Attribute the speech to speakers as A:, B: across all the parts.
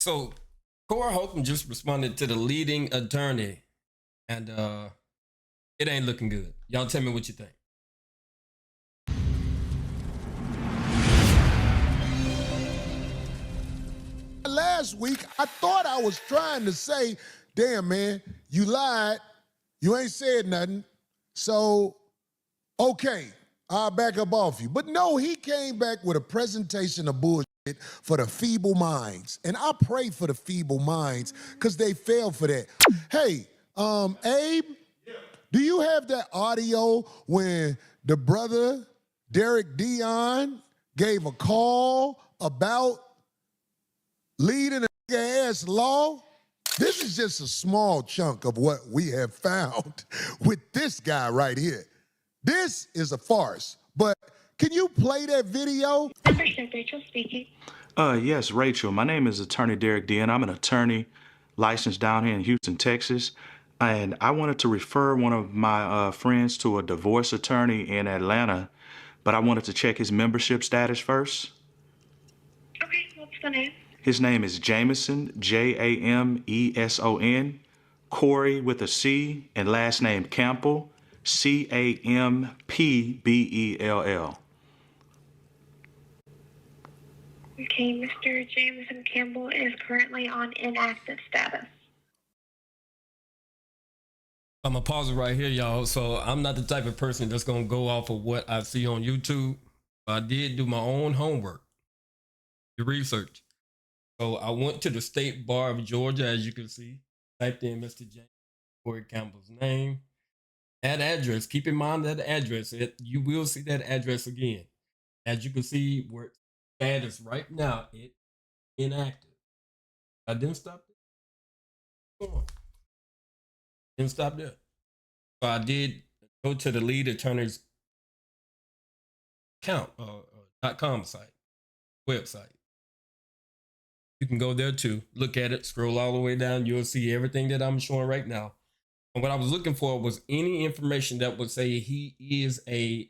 A: So Corey Holcomb just responded to the leading attorney, and it ain't looking good. Y'all tell me what you think.
B: Last week, I thought I was trying to say, damn, man, you lied. You ain't said nothing. So, okay, I'll back up off you. But no, he came back with a presentation of bullshit for the feeble minds. And I pray for the feeble minds because they fell for that. Hey, Abe, do you have that audio when the brother, Derek Dion, gave a call about leading a ass law? This is just a small chunk of what we have found with this guy right here. This is a farce, but can you play that video?
C: Rachel speaking.
D: Yes, Rachel. My name is Attorney Derek Dion. I'm an attorney licensed down here in Houston, Texas. And I wanted to refer one of my friends to a divorce attorney in Atlanta, but I wanted to check his membership status first.
C: Okay, what's the name?
D: His name is Jameson, Jameson, Corey with a C, and last name Campbell, Campbell.
C: Okay, Mr. Jameson Campbell is currently on inactive status.
A: I'm gonna pause it right here, y'all. So I'm not the type of person that's gonna go off of what I see on YouTube. I did do my own homework, the research. So I went to the State Bar of Georgia, as you can see, typed in Mr. James Corey Campbell's name, that address. Keep in mind that address. You will see that address again. As you can see, where status right now, it inactive. I didn't stop there. Come on. Didn't stop there. So I did go to the lead attorney's account, .com site, website. You can go there too, look at it, scroll all the way down. You'll see everything that I'm showing right now. And what I was looking for was any information that would say he is a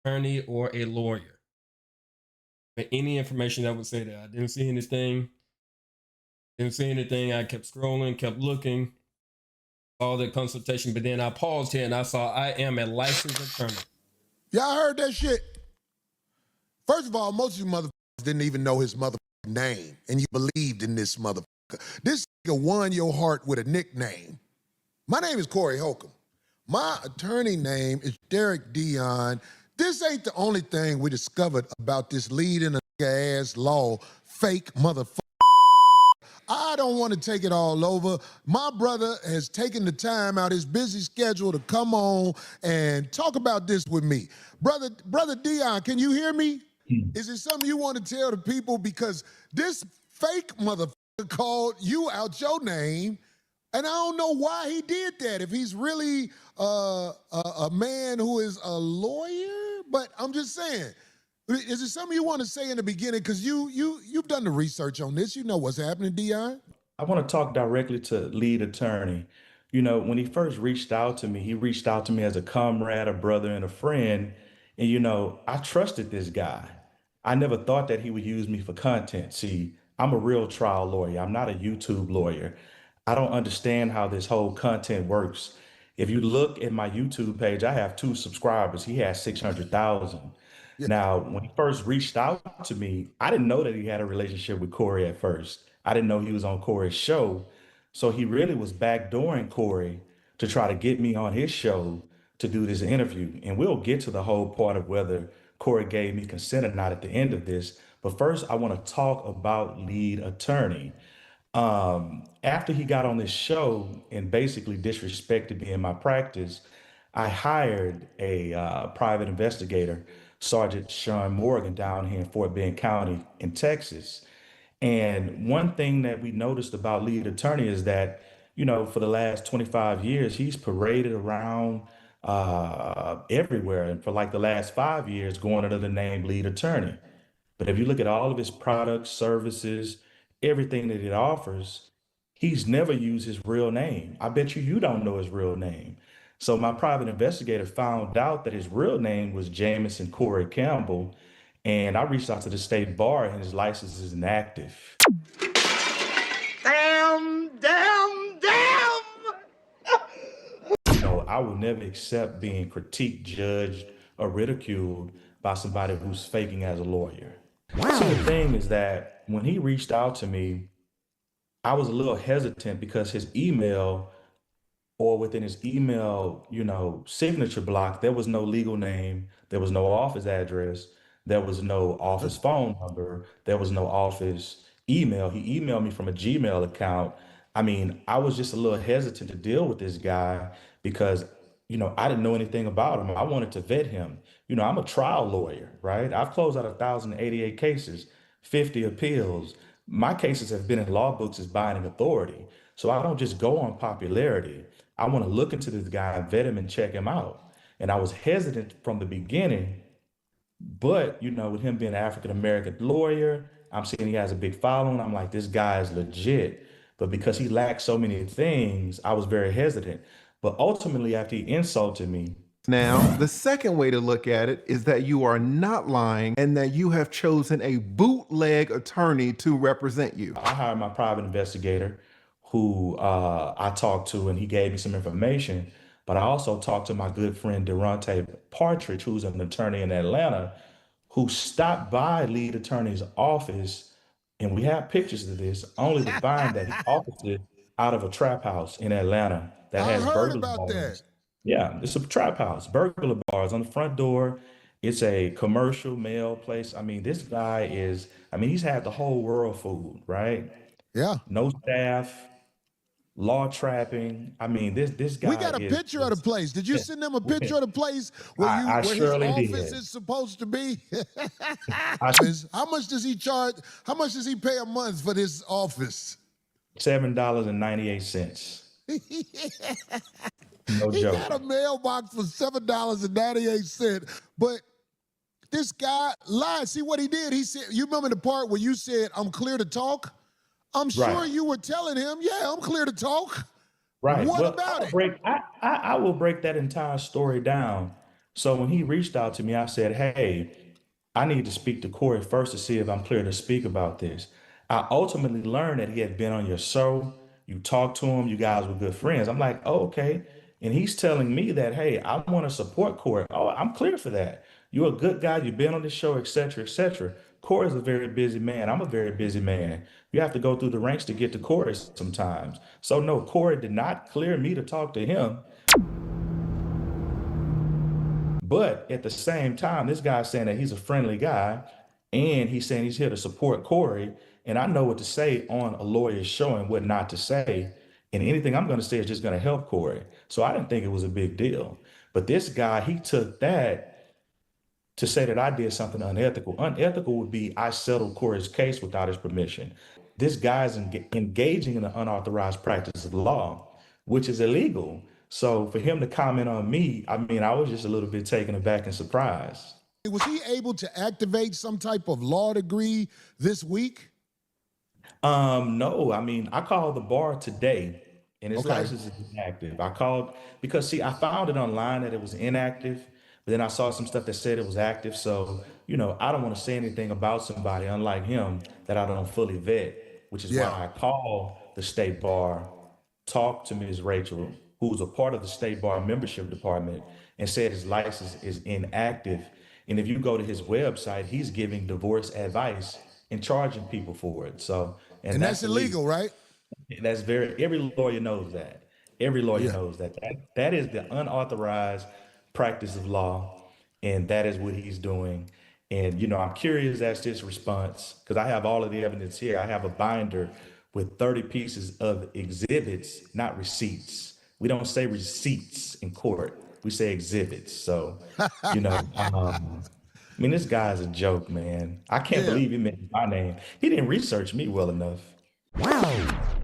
A: attorney or a lawyer. But any information that would say that. I didn't see anything. I kept scrolling, kept looking, all the consultation. But then I paused here and I saw I am a licensed attorney.
B: Y'all heard that shit? First of all, most of you motherfuckers didn't even know his motherfucking name, and you believed in this motherfucker. This nigga won your heart with a nickname. My name is Corey Holcomb. My attorney name is Derek Dion. This ain't the only thing we discovered about this leading a nigga ass law fake motherfucker. I don't want to take it all over. My brother has taken the time out his busy schedule to come on and talk about this with me. Brother Dion, can you hear me? Is it something you want to tell the people? Because this fake motherfucker called you out your name, and I don't know why he did that. If he's really a man who is a lawyer, but I'm just saying, is it something you want to say in the beginning? Because you've done the research on this. You know what's happening, Dion.
D: I want to talk directly to lead attorney. You know, when he first reached out to me, he reached out to me as a comrade, a brother, and a friend. And, you know, I trusted this guy. I never thought that he would use me for content. See, I'm a real trial lawyer. I'm not a YouTube lawyer. I don't understand how this whole content works. If you look at my YouTube page, I have 2 subscribers. He has 600,000.
B: Yeah.
D: Now, when he first reached out to me, I didn't know that he had a relationship with Corey at first. I didn't know he was on Corey's show. So he really was backdooring Corey to try to get me on his show to do this interview. And we'll get to the whole part of whether Corey gave me consent or not at the end of this. But first, I want to talk about lead attorney. After he got on this show and basically disrespected me in my practice, I hired a private investigator, Sergeant Sean Morgan, down here in Fort Bend County in Texas. And one thing that we noticed about lead attorney is that, you know, for the last 25 years, he's paraded around everywhere. And for like the last 5 years, going under the name lead attorney. But if you look at all of his products, services, everything that it offers, he's never used his real name. I bet you don't know his real name. So my private investigator found out that his real name was Jameson Corey Campbell, and I reached out to the state bar, and his license is inactive.
E: Damn.
D: I will never accept being critiqued, judged, or ridiculed by somebody who's faking as a lawyer. See, the thing is that when he reached out to me, I was a little hesitant because his email, or within his email, signature block, there was no legal name, there was no office address, there was no office phone number, there was no office email. He emailed me from a Gmail account. I mean, I was just a little hesitant to deal with this guy because, I didn't know anything about him. I wanted to vet him. I'm a trial lawyer, right? I've closed out 1,088 cases, 50 appeals. My cases have been in law books as binding authority. So I don't just go on popularity. I want to look into this guy, vet him, and check him out. And I was hesitant from the beginning, but with him being an African American lawyer, I'm seeing he has a big following. I'm like, this guy is legit. But because he lacked so many things, I was very hesitant. But ultimately, after he insulted me,
E: Now, the second way to look at it is that you are not lying and that you have chosen a bootleg attorney to represent you.
D: I hired my private investigator who I talked to, and he gave me some information. But I also talked to my good friend Durante Partridge, who's an attorney in Atlanta, who stopped by lead attorney's office, and we have pictures of this, only to find that he operated out of a trap house in Atlanta that
B: I
D: has
B: heard
D: burglar
B: about that.
D: bars. Yeah, it's a trap house, burglar bars on the front door. It's a commercial mail place. I mean, this guy is, he's had the whole world fooled, right?
B: Yeah.
D: No staff, law trapping. I mean, this guy
B: We got a picture of the place. Did you send them a picture of the place where
D: I
B: his
D: surely
B: office
D: did.
B: is supposed to be?
D: I
B: How much does he charge? How much does he pay a month for this office?
D: $7.98. No
B: He
D: joke.
B: got a mailbox for $7.98. But this guy lied. See what he did? He said, you remember the part where you said, I'm clear to talk? I'm sure
D: Right.
B: you were telling him, yeah, I'm clear to talk.
D: Right.
B: What
D: Well,
B: about it?
D: I will break that entire story down. So when he reached out to me, I said, hey, I need to speak to Corey first to see if I'm clear to speak about this. I ultimately learned that he had been on your show. You talked to him. You guys were good friends. I'm like, oh, okay. And he's telling me that, hey, I want to support Corey. Oh, I'm clear for that. You're a good guy. You've been on the show, et cetera, et cetera. Corey's a very busy man. I'm a very busy man. You have to go through the ranks to get to Corey sometimes. So no, Corey did not clear me to talk to him. But at the same time, this guy's saying that he's a friendly guy and he's saying he's here to support Corey. And I know what to say on a lawyer's show and what not to say. And anything I'm going to say is just going to help Corey. So I didn't think it was a big deal. But this guy, he took that to say that I did something unethical. Unethical would be I settled Corey's case without his permission. This guy's engaging in an unauthorized practice of law, which is illegal. So for him to comment on me, I was just a little bit taken aback and surprised.
B: Was he able to activate some type of law degree this week?
D: No, I called the bar today and his
B: Okay.
D: license is inactive. I called because see, I found it online that it was inactive, but then I saw some stuff that said it was active. So, I don't want to say anything about somebody, unlike him, that I don't fully vet, which is
B: Yeah.
D: why I called the state bar, talked to Ms. Rachel, who's a part of the state bar membership department, and said his license is inactive. And if you go to his website, he's giving divorce advice and charging people for it. So,
B: And that's illegal, right?
D: That's every lawyer knows that. Every lawyer
B: Yeah.
D: knows that. That is the unauthorized practice of law, and that is what he's doing. And I'm curious as to his response because I have all of the evidence here. I have a binder with 30 pieces of exhibits, not receipts. We don't say receipts in court. We say exhibits. So, this guy's a joke, man. I can't
B: Yeah.
D: believe he mentioned my name. He didn't research me well enough.
B: Wow.